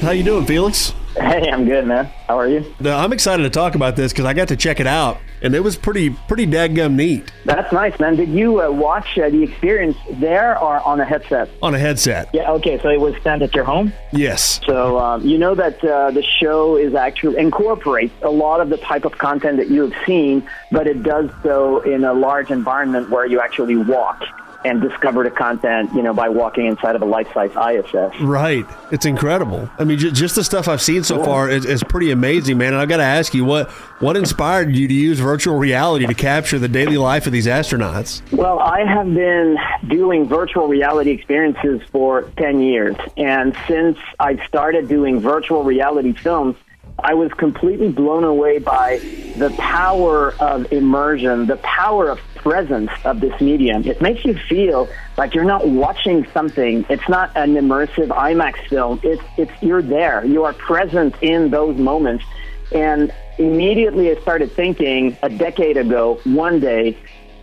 How you doing, Felix? Hey, I'm good, man. How are you? I'm excited to talk about this because I got to check it out, and it was pretty dadgum neat. That's nice, man. Did you watch the experience there or on a headset? On a headset. Yeah, okay, so it was sent at your home? Yes. So you know that the show is actually incorporates a lot of the type of content that you have seen, but it does so in a large environment where you actually walk and discover the content, by walking inside of a life-size ISS. Right. It's incredible. I mean, just the stuff I've seen so far is pretty amazing, man. And I've got to ask you, what inspired you to use virtual reality to capture the daily life of these astronauts? Well, I have been doing virtual reality experiences for 10 years. And since I started doing virtual reality films, I was completely blown away by the power of immersion, the power of presence of this medium. It makes you feel like you're not watching something. It's not an immersive IMAX film. It's you're there. You are present in those moments. And immediately I started thinking a decade ago, one day,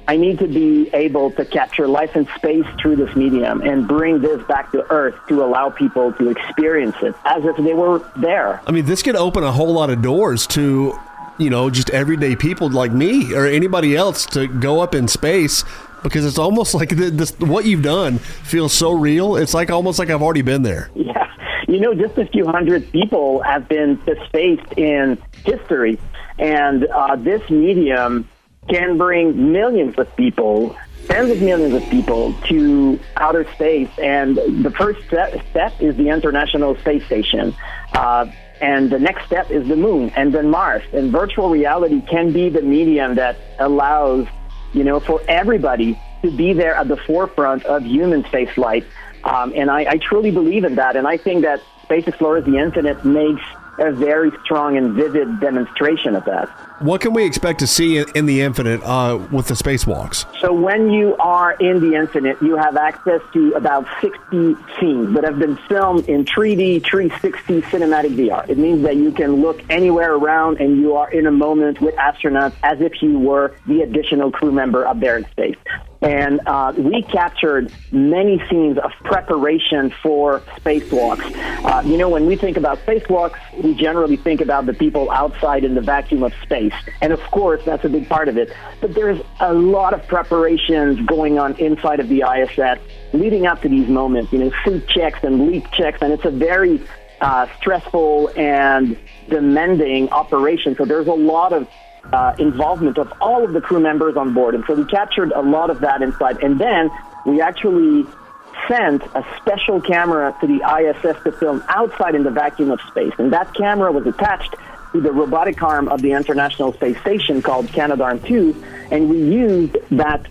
I need to be able to capture life in space through this medium and bring this back to Earth to allow people to experience it as if they were there. I mean, this could open a whole lot of doors to, just everyday people like me or anybody else to go up in space, because it's almost like what you've done feels so real. It's almost like I've already been there. Yeah. Just a few hundred people have been to space in history, and this medium can bring millions of people, tens of millions of people to outer space. And the first step is the International Space Station. And the next step is the moon and then Mars. And virtual reality can be the medium that allows, for everybody to be there at the forefront of human space flight. And I truly believe in that. And I think that Space Explorers the Infinite makes a very strong and vivid demonstration of that. What can we expect to see in the Infinite with the spacewalks? So when you are in the Infinite, you have access to about 60 scenes that have been filmed in 3D, 360 cinematic VR. It means that you can look anywhere around and you are in a moment with astronauts as if you were the additional crew member up there in space. And we captured many scenes of preparation for spacewalks. When we think about spacewalks, we generally think about the people outside in the vacuum of space. And of course, that's a big part of it. But there's a lot of preparations going on inside of the ISS leading up to these moments, suit checks and leak checks. And it's a very stressful and demanding operation. So there's a lot of involvement of all of the crew members on board. And so we captured a lot of that inside. And then we actually sent a special camera to the ISS to film outside in the vacuum of space. And that camera was attached to the robotic arm of the International Space Station called Canadarm2. And we used that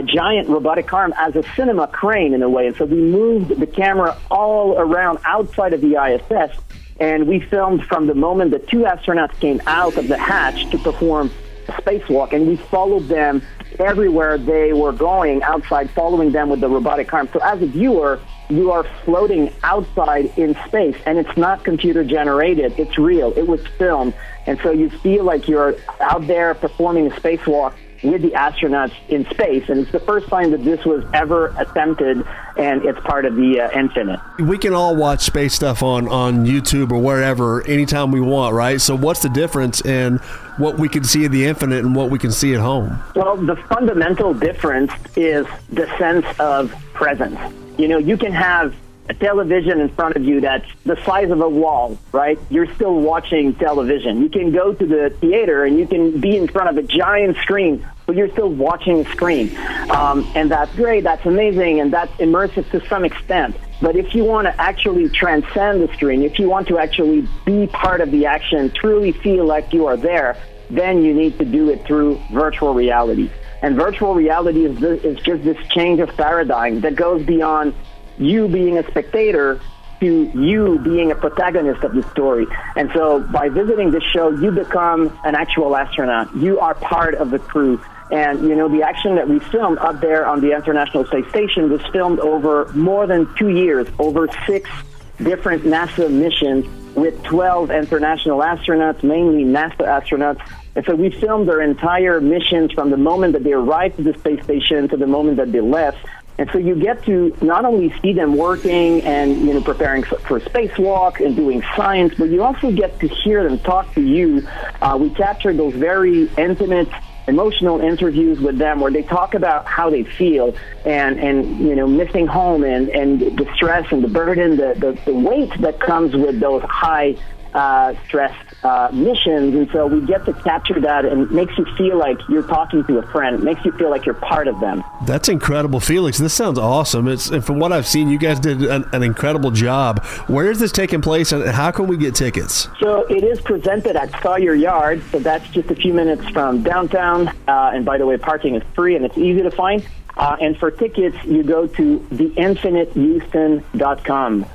giant robotic arm as a cinema crane in a way. And so we moved the camera all around outside of the ISS. And we filmed from the moment the two astronauts came out of the hatch to perform a spacewalk, and we followed them everywhere they were going outside, following them with the robotic arm. So as a viewer, you are floating outside in space, and it's not computer generated. It's real. It was filmed. And so you feel like you're out there performing a spacewalk with the astronauts in space, and it's the first time that this was ever attempted, and it's part of the Infinite. We can all watch space stuff on YouTube or wherever anytime we want, right? So what's the difference in what we can see in the Infinite and what we can see at home? Well, the fundamental difference is the sense of presence. You can have a television in front of you that's the size of a wall, right? You're still watching television. You can go to the theater and you can be in front of a giant screen, but you're still watching a screen. And that's great, that's amazing, and that's immersive to some extent. But if you want to actually transcend the screen, if you want to actually be part of the action, truly feel like you are there, then you need to do it through virtual reality. And virtual reality is just this change of paradigm that goes beyond you being a spectator to you being a protagonist of the story. And so by visiting this show, you become an actual astronaut. You are part of the crew. And, the action that we filmed up there on the International Space Station was filmed over more than 2 years, over 6 different NASA missions with 12 international astronauts, mainly NASA astronauts. And so we filmed their entire missions from the moment that they arrived to the space station to the moment that they left. And so you get to not only see them working and, you know, preparing for spacewalk and doing science, but you also get to hear them talk to you. We captured those very intimate, emotional interviews with them where they talk about how they feel and you know, missing home and the stress and the burden, the weight that comes with those high stress missions. And so we get to capture that, and it makes you feel like you're talking to a friend. It makes you feel like you're part of them. That's incredible, Felix. This sounds awesome. And from what I've seen, you guys did an incredible job. Where is this taking place, and how can we get tickets? So it is presented at Sawyer Yard, so that's just a few minutes from downtown. And by the way, parking is free and it's easy to find. And for tickets, you go to theinfinitehouston.com.